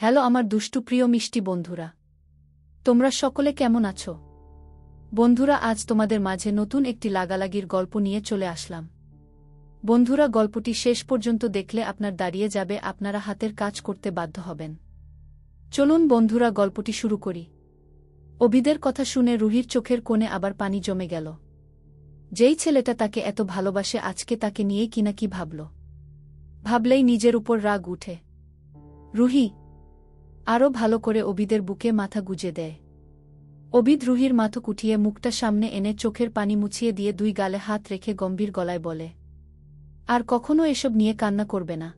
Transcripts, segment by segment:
Hello আমার দুষ্টু প্রিয় মিষ্টি বন্ধুরা, তোমরা সকলে কেমন আছো? বন্ধুরা, আজ তোমাদের মাঝে নতুন একটি লাগালাগির গল্প নিয়ে চলে আসলাম। বন্ধুরা, গল্পটি শেষ পর্যন্ত দেখলে আপনার দাঁড়িয়ে যাবে, আপনারা হাতের কাজ করতে বাধ্য হবেন। চলুন বন্ধুরা, গল্পটি শুরু করি। অভিদের কথা শুনে রুহির চোখের কোণে আবার পানি জমে গেল। যেই ছেলেটা তাকে এত ভালোবাসে আজকে তাকে নিয়েই কিনা কি ভাবল। ভাবলেই নিজের উপর রাগ উঠে। রুহি আরও ভালো করে অভিদের বুকে মাথা গুজে দেয়। অভিদ রুহির মাথা উঠিয়ে মুখটা সামনে এনে চোখের পানি মুছিয়ে দিয়ে দুই গালে হাত রেখে গম্ভীর গলায় বলে, আর কখনো এসব নিয়ে কান্না করবে না।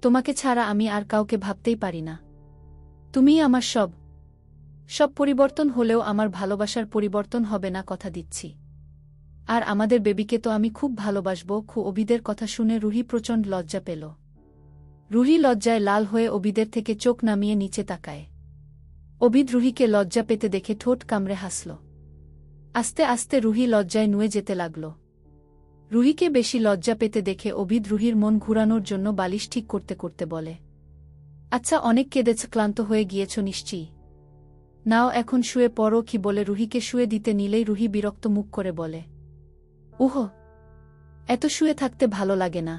তোমাকে ছাড়া আমি আর কাউকে ভাবতেই পারি না। তুমিই আমার সব। সব পরিবর্তন হলেও আমার ভালোবাসার পরিবর্তন হবে না, কথা দিচ্ছি। আর আমাদের বেবিকে তো আমি খুব ভালোবাসব। অভিদের কথা শুনে রুহি প্রচণ্ড লজ্জা পেল। রুহি লজ্জায় লাল হয়ে অভিদের থেকে চোখ নামিয়ে নিচে তাকায়। অভিদ রুহিকে লজ্জা পেতে দেখে ঠোঁট কামড়ে হাসল। আস্তে আস্তে রুহি লজ্জায় নুয়ে যেতে লাগল। রুহিকে বেশি লজ্জা পেতে দেখে অভিদ রুহির মন ঘুরানোর জন্য বালিশ ঠিক করতে করতে বলে, আচ্ছা, অনেক কেঁদেছ, ক্লান্ত হয়ে গিয়েছ নিশ্চয়ই। নাও এখন শুয়ে পড়ো। কি বলে রুহিকে শুয়ে দিতে নিলেই রুহি বিরক্ত মুখ করে বলে, উহ, এত শুয়ে থাকতে ভালো লাগে না,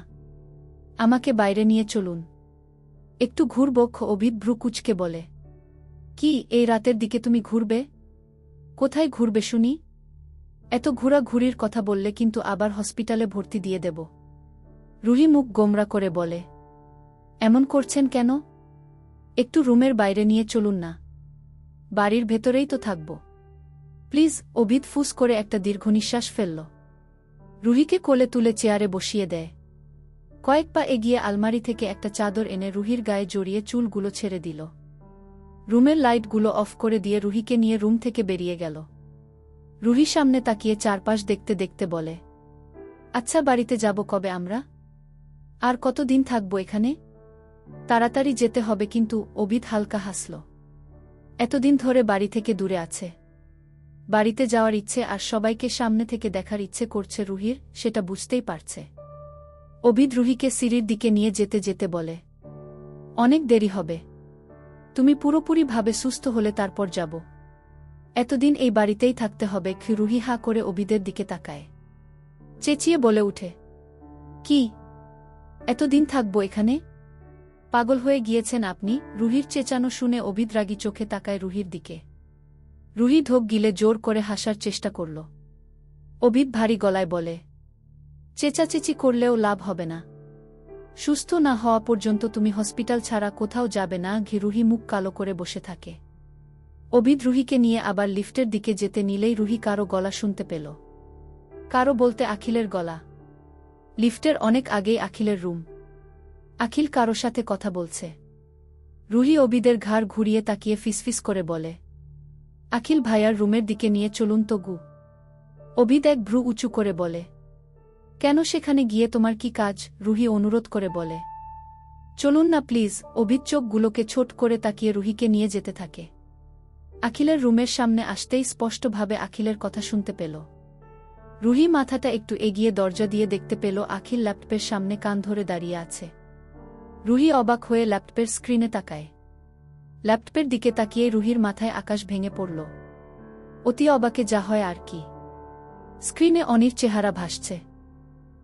আমাকে বাইরে নিয়ে চলুন, একটু ঘুরব। অভিদ ভ্রু কুঁচকে বলে, কি এই রাতের দিকে তুমি ঘুরবে? কোথায় ঘুরবে শুনি? এত ঘুরাঘুরির কথা বললে কিন্তু আবার হসপিটালে ভর্তি দিয়ে দেব। রুহি মুখ গোমরা করে বলে, এমন করছেন কেন? একটু রুমের বাইরে নিয়ে চলুন না, বাড়ির ভেতরেই তো থাকব, প্লিজ। অভিদ ফুস করে একটা দীর্ঘ নিঃশ্বাস ফেলল। রুহিকে কোলে তুলে চেয়ারে বসিয়ে দেয়। কয়েক পা এগিয়ে আলমারি থেকে একটা চাদর এনে রুহির গায়ে জড়িয়ে চুলগুলো ছেড়ে দিল। রুমের লাইটগুলো অফ করে দিয়ে রুহিকে নিয়ে রুম থেকে বেরিয়ে গেল। রুহি সামনে তাকিয়ে চারপাশ দেখতে দেখতে বলে, আচ্ছা, বাড়িতে যাব কবে আমরা? আর কতদিন থাকব এখানে? তাড়াতাড়ি যেতে হবে কিন্তু। অভিদ হালকা হাসল। এতদিন ধরে বাড়ি থেকে দূরে আছে, বাড়িতে যাওয়ার ইচ্ছে আর সবাইকে সামনে থেকে দেখার ইচ্ছে করছে রুহির, সেটা বুঝতেই পারছে। অভিদ রুহিকে সিঁড়ির দিকে নিয়ে যেতে যেতে বলে, অনেক দেরি হবে, তুমি পুরোপুরিভাবে সুস্থ হলে তারপর যাব। এতদিন এই বাড়িতেই থাকতে হবে? রুহি হা করে অভিদের দিকে তাকায়। চেঁচিয়ে বলে উঠে, কি, এতদিন থাকবো এখানে? পাগল হয়ে গিয়েছেন আপনি? রুহির চেঁচানো শুনে অভিদ রাগী চোখে তাকায় রুহির দিকে। রুহি ঢোক গিলে জোর করে হাসার চেষ্টা করল। অভিদ ভারী গলায় বলে, চেঁচাচেঁচি করলেও লাভ হবে না, সুস্থ না হওয়া পর্যন্ত তুমি হসপিটাল ছাড়া কোথাও যাবে না। রুহি মুখ কালো করে বসে থাকে। অভিদ রুহিকে নিয়ে আবার লিফটের দিকে যেতে নিলেই রুহি কারো গলা শুনতে পেল। কারো বলতে আখিলের গলা। লিফটের অনেক আগেই আখিলের রুম। আখিল কারো সাথে কথা বলছে। রুহি অভিদের ঘাড় ঘুরিয়ে তাকিয়ে ফিসফিস করে বলে, আখিল ভাইয়ার রুমের দিকে নিয়ে চলুন তো গু। অভিদ এক ভ্রু উঁচু করে বলে, কেন, সেখানে গিয়ে তোমার কি কাজ? রুহি অনুরোধ করে বলে, চলুন না প্লিজ। অভিদ চোখগুলোকে ছোট করে তাকিয়ে রুহিকে নিয়ে যেতে থাকে। আখিলের রুমের সামনে আসতেই স্পষ্টভাবে আখিলের কথা শুনতে পেল। রুহি মাথাটা একটু এগিয়ে দরজা দিয়ে দেখতে পেল আখিল ল্যাপটপের সামনে কান ধরে দাঁড়িয়ে আছে। রুহি অবাক হয়ে ল্যাপটপের স্ক্রিনে তাকায়। ল্যাপটপের দিকে তাকিয়ে রুহির মাথায় আকাশ ভেঙে পড়ল। অতি অবাকে যা হয় আর কি, স্ক্রিনে অনির চেহারা ভাসছে।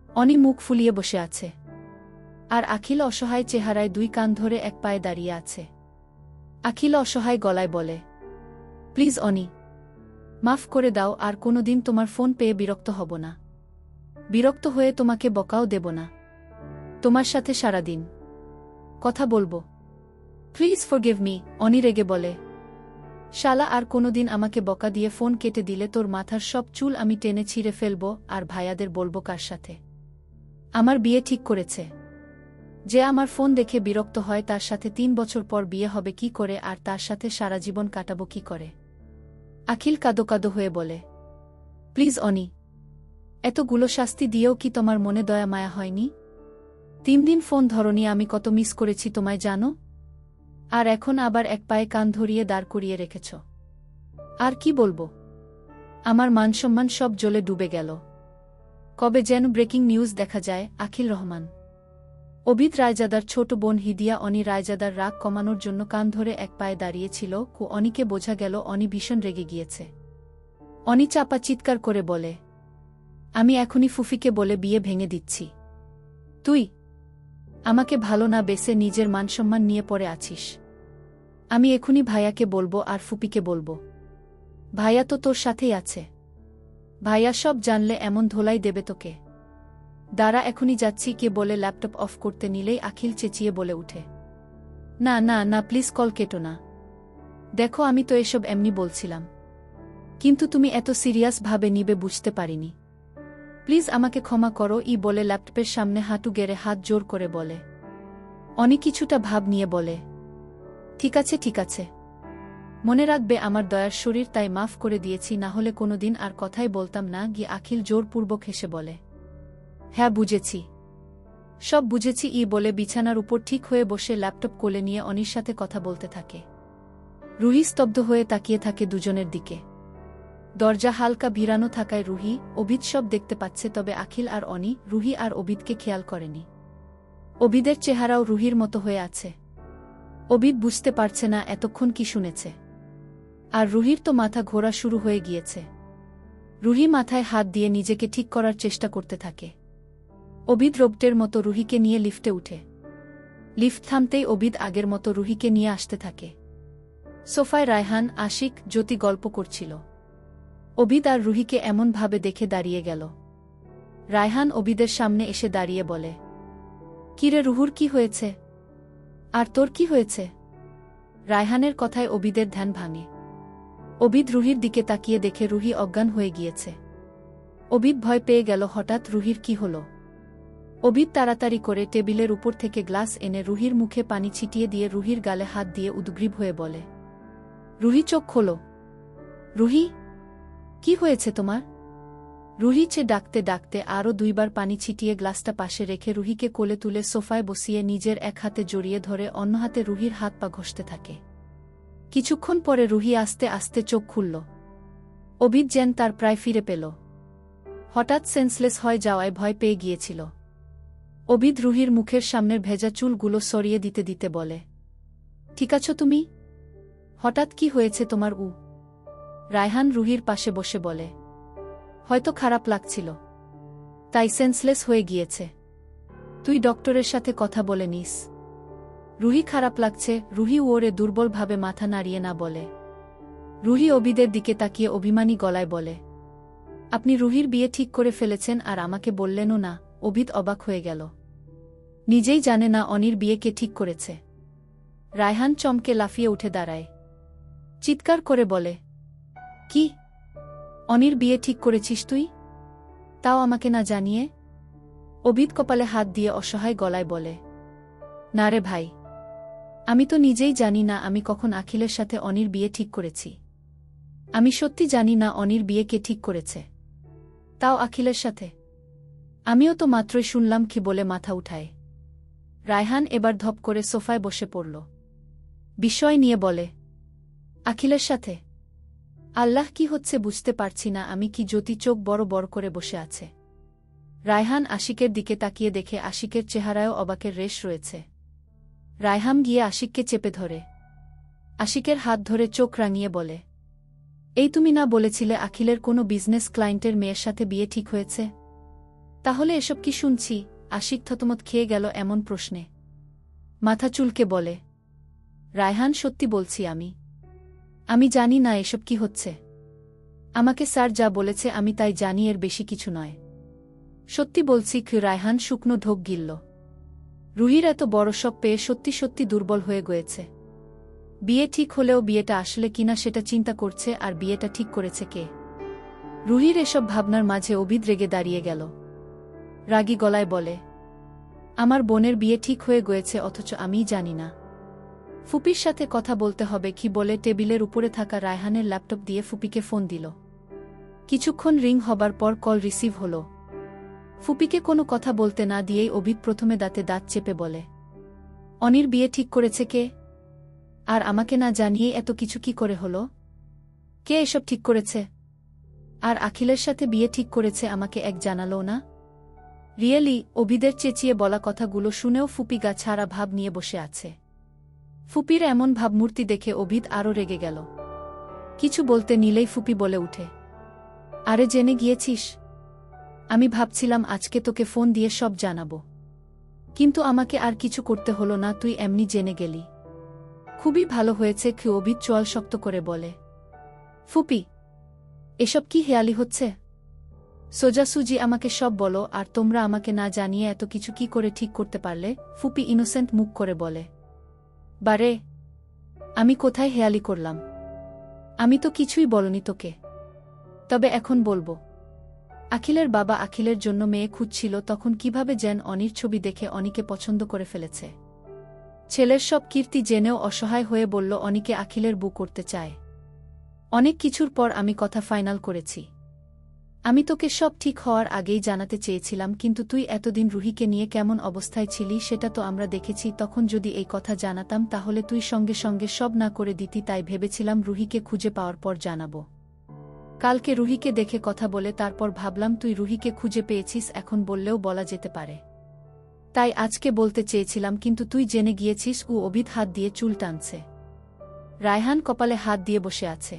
অনি মুখ ফুলিয়ে বসে আছে, আর আখিল অসহায় চেহারায় দুই কান ধরে এক পায়ে দাঁড়িয়ে আছে। আখিল অসহায় গলায় বলে, প্লিজ অনি, মাফ করে দাও, আর কোনোদিন তোমার ফোন পেয়ে বিরক্ত হব না, বিরক্ত হয়ে তোমাকে বকাও দেব না, তোমার সাথে সারাদিন কথা বলবো, প্লিজ ফরগিভ মি। অনি রেগে বলে, শালা, আর কোনোদিন আমাকে বকা দিয়ে ফোন কেটে দিলে তোর মাথার সব চুল আমি টেনে ছিঁড়ে ফেলব, আর ভাইয়াদের বলবো কার সাথে? আমার বিয়ে ঠিক করেছে। যে আমার ফোন দেখে বিরক্ত হয় তার সাথে 3 বছর পর বিয়ে হবে কি করে, আর তার সাথে সারা জীবন কাটাবো কি করে? আখিল কাঁদো কাঁদো হয়ে বলে, প্লিজ অনি, এতগুলো শাস্তি দিয়েও কি তোমার মনে দয়া মায়া হয়নি? 3 দিন ফোন ধরনি, আমি কত মিস করেছি তোমায় জানো? আর এখন আবার এক পায়ে কান ধরিয়ে দাঁড় করিয়ে রেখেছ। আর কি বলবো? আমার মানসম্মান সব জলে ডুবে গেল। কবে যেন ব্রেকিং নিউজ দেখা যায়, আখিল রহমান। অবিদ রায়জাদার ছোট বোন হিদিয়া অনি রায়জাদার রাগ কমানোর জন্য কান ধরে এক পায়ে দাঁড়িয়েছিল। অনিকে বোঝা গেল অনি ভীষণ রেগে গিয়েছে। অনি চাপা চিৎকার করে বলে, আমি এখনই ফুফিকে বলে বিয়ে ভেঙে দিচ্ছি। তুই আমাকে ভালো না বেসে নিজের মানসম্মান নিয়ে পড়ে আছিস। আমি এখনই ভাইয়াকে বলবো আর ফুপিকে বলবো। ভাইয়া তো তোর সাথেই আছে। ভাইয়া সব জানলে এমন ধোলাই দেবে তোকে। দাঁড়া, এখনই যাচ্ছি কে বলে ল্যাপটপ অফ করতে নিলেই আখিল চেঁচিয়ে বলে উঠে, না না না, প্লিজ কল কেটো না। দেখো, আমি তো এসব এমনি বলছিলাম, কিন্তু তুমি এত সিরিয়াস ভাবে নিবে বুঝতে পারিনি। প্লিজ আমাকে ক্ষমা করো। বলে ল্যাপটপের সামনে হাঁটু গেড়ে হাত জোর করে বলে। অনি কিছুটা ভাব নিয়ে বলে, ঠিক আছে ঠিক আছে, মনে রাখবে আমার দয়ার শরীর, তাই মাফ করে দিয়েছি, না হলে কোনোদিন আর কথাই বলতাম না। আখিল জোরপূর্বক হেসে বলে, হ্যাঁ বুঝেছি, সব বুঝেছি। বলে বিছানার উপর ঠিক হয়ে বসে ল্যাপটপ কোলে নিয়ে অনির সাথে কথা বলতে থাকে। রুহি স্তব্ধ হয়ে তাকিয়ে থাকে দুজনের দিকে। দরজা হালকা ভিড়ানো থাকায় রুহি, অবিদ সব দেখতে পাচ্ছে, তবে আখিল আর অনি রুহি আর অবিদকে খেয়াল করেনি। অবিদের চেহারাও রুহির মতো হয়ে আছে। অবিদ বুঝতে পারছে না এতক্ষণ কি শুনেছে। আর রুহির তো মাথা ঘোরা শুরু হয়ে গিয়েছে। রুহি মাথায় হাত দিয়ে নিজেকে ঠিক করার চেষ্টা করতে থাকে। অবিদ রোবটের মতো রুহিকে নিয়ে লিফটে উঠে। লিফট থামতেই অবিদ আগের মতো রুহিকে নিয়ে আসতে থাকে। সোফায় রায়হান, আশিক, জ্যোতি গল্প করছিল। অবিদ আর রুহিকে এমনভাবে দেখে দাঁড়িয়ে গেল। রায়হান অবিদের সামনে এসে দাঁড়িয়ে বলে, কিরে রুহুর কি হয়েছে? আর তোর কি হয়েছে? রায়হানের কথায় অবিদের ধ্যান ভাঙে। অবিদ রুহির দিকে তাকিয়ে দেখে রুহি অজ্ঞান হয়ে গিয়েছে। অবিদ ভয় পেয়ে গেল, হঠাৎ রুহির কি হল? অবিদ তাড়াতাড়ি করে টেবিলের উপর থেকে গ্লাস এনে রুহির মুখে পানি ছিটিয়ে দিয়ে রুহির গালে হাত দিয়ে উদ্গ্রীব হয়ে বলে, রুহি চোখ খোলো। রুহি, কি হয়েছে তোমার? রুহি ডাকতে ডাকতে আরও দুইবার পানি ছিটিয়ে গ্লাসটা পাশে রেখে রুহিকে কোলে তুলে সোফায় বসিয়ে নিজের এক হাতে জড়িয়ে ধরে অন্য হাতে রুহির হাত পা ঘষতে থাকে। কিছুক্ষণ পরে রুহি আস্তে আস্তে চোখ খুলল। অবিদ যেন তার প্রায় ফিরে পেল। হঠাৎ সেন্সলেস হয়ে যাওয়ায় ভয় পেয়ে গিয়েছিল। অবিদ রুহির মুখের সামনের ভেজা চুলগুলো সরিয়ে দিতে দিতে বলে, ঠিক আছো তুমি? হঠাৎ কি হয়েছে তোমার? রায়হান রুহির পাশে বসে বলে, হয়তো খারাপ লাগছিল, তাই সেন্সলেস হয়ে গিয়েছে। তুই ডক্টরের সাথে কথা বলে নিস। রুহি খারাপ লাগছে? রুহি ওরে দুর্বলভাবে মাথা নাড়িয়ে না বলে। রুহি অবিদের দিকে তাকিয়ে অভিমানী গলায় বলে, আপনি রুহির বিয়ে ঠিক করে ফেলেছেন আর আমাকে বললেনও না? অবিদ অবাক হয়ে গেল। নিজেই জানে না অনির বিয়ে কে ঠিক করেছে। রায়হান চমকে লাফিয়ে উঠে দাঁড়ায়। চিৎকার করে বলে, কি? অনির বিয়ে ঠিক করেছিস তুই? তাও আমাকে না জানিয়ে? অবিদ কপালে হাত দিয়ে অসহায় গলায় বলে, না রে ভাই, আমি তো নিজেই জানি না আমি কখন আখিলের সাথে অনির বিয়ে ঠিক করেছি। আমি সত্যি জানি না অনির বিয়ে কে ঠিক করেছে, তাও আখিলের সাথে। আমিও তো মাত্রই শুনলাম কি বলে মাথা উঠায়। রায়হান এবার ধপ করে সোফায় বসে পড়ল। বিস্ময় নিয়ে বলে, আখিলের সাথে? আল্লাহ, কি হচ্ছে বুঝতে পারছি না আমি। কি জ্যোতি চোখ বড় বড় করে বসে আছে। রায়হান আশিকের দিকে তাকিয়ে দেখে আশিকের চেহারায়ও অবাকের রেশ রয়েছে। রায়হান গিয়ে আশিককে চেপে ধরে। আশিকের হাত ধরে চোখ রাঙিয়ে বলে, এই তুমি না বলেছিলে আখিলের কোনো বিজনেস ক্লায়েন্টের মেয়ের সাথে বিয়ে ঠিক হয়েছে? তাহলে এসব কি শুনছি? আশিক থতমত খেয়ে গেল এমন প্রশ্নে। মাথা চুলকে বলে, রায়হান, সত্যি বলছি আমি জানি না এসব কি হচ্ছে। আমাকে স্যার যা বলেছে আমি তাই জানি, এর বেশি কিছু নয়। সত্যি বলছি। রায়হান শুকনো ঢোক গিলল। রুহির এত বড় সব পেয়ে সত্যি সত্যি দুর্বল হয়ে গিয়েছে। বিয়ে ঠিক হলেও বিয়েটা আসলে কিনা সেটা চিন্তা করছে। আর বিয়েটা ঠিক করেছে কে? রুহির এসব ভাবনার মাঝে অবিদ রেগে দাঁড়িয়ে গেল। রাগী গলায় বলে, আমার বোনের বিয়ে ঠিক হয়ে গিয়েছে অথচ আমিই জানি না। ফুপির সাথে কথা বলতে হবে কি বলে টেবিলের উপরে থাকা রায়হানের ল্যাপটপ দিয়ে ফুপিকে ফোন দিল। কিছুক্ষণ রিং হবার পর কল রিসিভ হল। ফুপিকে কোনো কথা বলতে না দিয়েই অবিদ প্রথমে দাঁতে দাঁত চেপে বলে, অনির বিয়ে ঠিক করেছে কে? আর আমাকে না জানিয়ে এত কিছু কি করে হলো? কে এসব ঠিক করেছে? আর আখিলের সাথে বিয়ে ঠিক করেছে আমাকে এক জানালো না? রিয়েলি? অভিদের চেঁচিয়ে বলা কথাগুলো শুনেও ফুপি গা ছাড়া ভাব নিয়ে বসে আছে। ফুপির এমন ভাবমূর্তি দেখে অভিদ আরও রেগে গেল। কিছু বলতে নিলেই ফুপি বলে উঠে, আরে জেনে গিয়েছিস? আমি ভাবছিলাম আজকে তোকে ফোন দিয়ে সব জানাবো, কিন্তু আমাকে আর কিছু করতে হলো না, তুই এমনি জেনে গেলি। খুবই ভালো হয়েছে, অভিদ চোয়াল শক্ত করে বলে। ফুপি, এসব কি হেয়ালি হচ্ছে? সোজাসুজি আমাকে সব বলো, আর তোমরা আমাকে না জানিয়ে এত কিছু কি করে ঠিক করতে পারলে? ফুপি ইনোসেন্ট মুখ করে বলে। বারে, আমি কোথায় হেয়ালি করলাম? আমি তো কিছুই বলনি তোকে। তবে এখন বলবো। আখিলের বাবা আখিলের জন্য মেয়ে খুঁজছিল, তখন কিভাবে যেন অনির ছবি দেখে অনিকে পছন্দ করে ফেলেছে। ছেলের সব কীর্তি জেনেও অসহায় হয়ে বলল অনিকে আখিলের বউ করতে চায়। অনেক কিছুর পর আমি কথা ফাইনাল করেছি। আমি তোকে সব ঠিক হওয়ার আগেই জানাতে চেয়েছিলাম, কিন্তু তুই এতদিন রুহিকে নিয়ে কেমন অবস্থায় ছিলি সেটা তো আমরা দেখেছি। তখন যদি এই কথা জানাতাম তাহলে তুই সঙ্গে সঙ্গে সব না করে দিতি, তাই ভেবেছিলাম রুহিকে খুঁজে পাওয়ার পর জানাবো। কালকে রুহিকে দেখে কথা বলে তারপর ভাবলাম তুই রুহিকে খুঁজে পেয়েছিস, এখন বললেও বলা যেতে পারে। তাই আজকে বলতে চেয়েছিলাম, কিন্তু তুই জেনে গিয়েছিস। অভিদ হাত দিয়ে চুল টানছে। রায়হান কপালে হাত দিয়ে বসে আছে।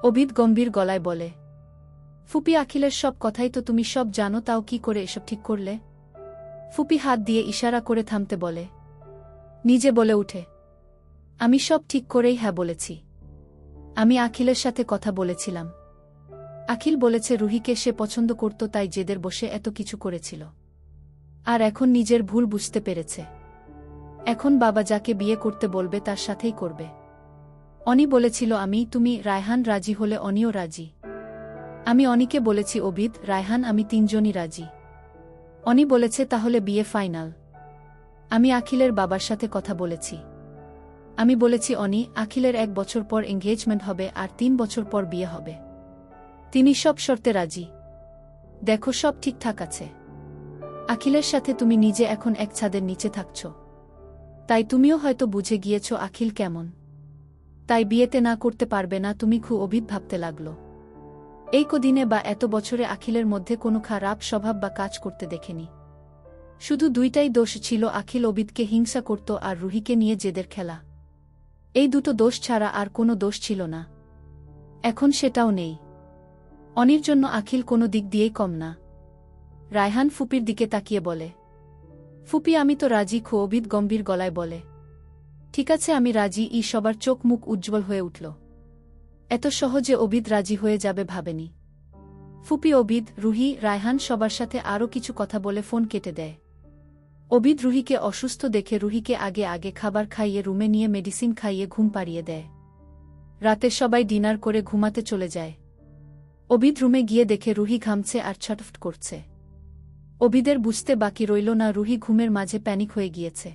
অভিদ গম্ভীর গলায় বলে, ফুপি, আখিলের সব কথাই তো তুমি সব জানো, তাও কি করে এসব ঠিক করলে? ফুপি হাত দিয়ে ইশারা করে থামতে বলে। নিজে বলে উঠে, আমি সব ঠিক করেই হ্যাঁ বলেছি। আমি আখিলের সাথে কথা বলেছিলাম। আখিল বলেছে রুহিকে সে পছন্দ করত, তাই জেদের বসে এত কিছু করেছিল। আর এখন নিজের ভুল বুঝতে পেরেছে। এখন বাবা যাকে বিয়ে করতে বলবে তার সাথেই করবে। অনি বলেছিল তুমি রায়হান রাজি হলে অনিও রাজি। আমি অনিকে বলেছি অভিদ, রায়হান, আমি তিনজনই রাজি। অনি বলেছে তাহলে বিয়ে ফাইনাল। আমি আখিলের বাবার সাথে কথা বলেছি। আমি বলেছি অনি, আখিলের 1 বছর পর এঙ্গেজমেন্ট হবে আর 3 বছর পর বিয়ে হবে। তিনি সব শর্তে রাজি। দেখো সব ঠিকঠাক আছে। আখিলের সাথে তুমি নিজে এখন এক ছাদের নিচে থাকছ, তাই তুমিও হয়তো বুঝে গিয়েছ আখিল কেমন। তাই বিয়েতে না করতে পারবে না তুমি। অভিদ ভাবতে লাগল। এই কদিনে বা এত বছরে আখিলের মধ্যে কোনো খারাপ স্বভাব বা কাজ করতে দেখেনি। শুধু দুইটাই দোষ ছিল, আখিল অভিদকে হিংসা করত আর রুহিকে নিয়ে জেদের খেলা। এই দুটো দোষ ছাড়া আর কোনো দোষ ছিল না। এখন সেটাও নেই। অনির জন্য আখিল কোনো দিক দিয়েই কম না। রায়হান ফুপির দিকে তাকিয়ে বলে, ফুপি, আমি তো রাজি। অভিদ গম্ভীর গলায় বলে, ঠিক আছে, আমি রাজি। সবার চোখ মুখ উজ্জ্বল হয়ে উঠল। এত সহজে অভিদ রাজি হয়ে যাবে ভাবেনি। ফুপি, অভিদ, রুহি, রায়হান সবার সাথে আরও কিছু কথা বলে ফোন কেটে দেয়। অভিদ রুহিকে অসুস্থ দেখে রুহিকে আগে আগে খাবার খাইয়ে রুমে নিয়ে মেডিসিন খাইয়ে ঘুম পাড়িয়ে দেয়। রাতে সবাই ডিনার করে ঘুমাতে চলে যায়। অভিদ রুমে গিয়ে দেখে রুহি ঘামছে আর ছটফট করছে। অভিদের বুঝতে বাকি রইল না রুহি ঘুমের মাঝে প্যানিক হয়ে গিয়েছে।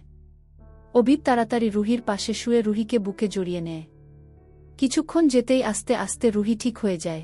অভিদ তাড়াতাড়ি রুহির পাশে শুয়ে রুহিকে বুকে জড়িয়ে নেয়। কিছুক্ষণ যেতেই আস্তে আস্তে রুহি ঠিক হয়ে যায়।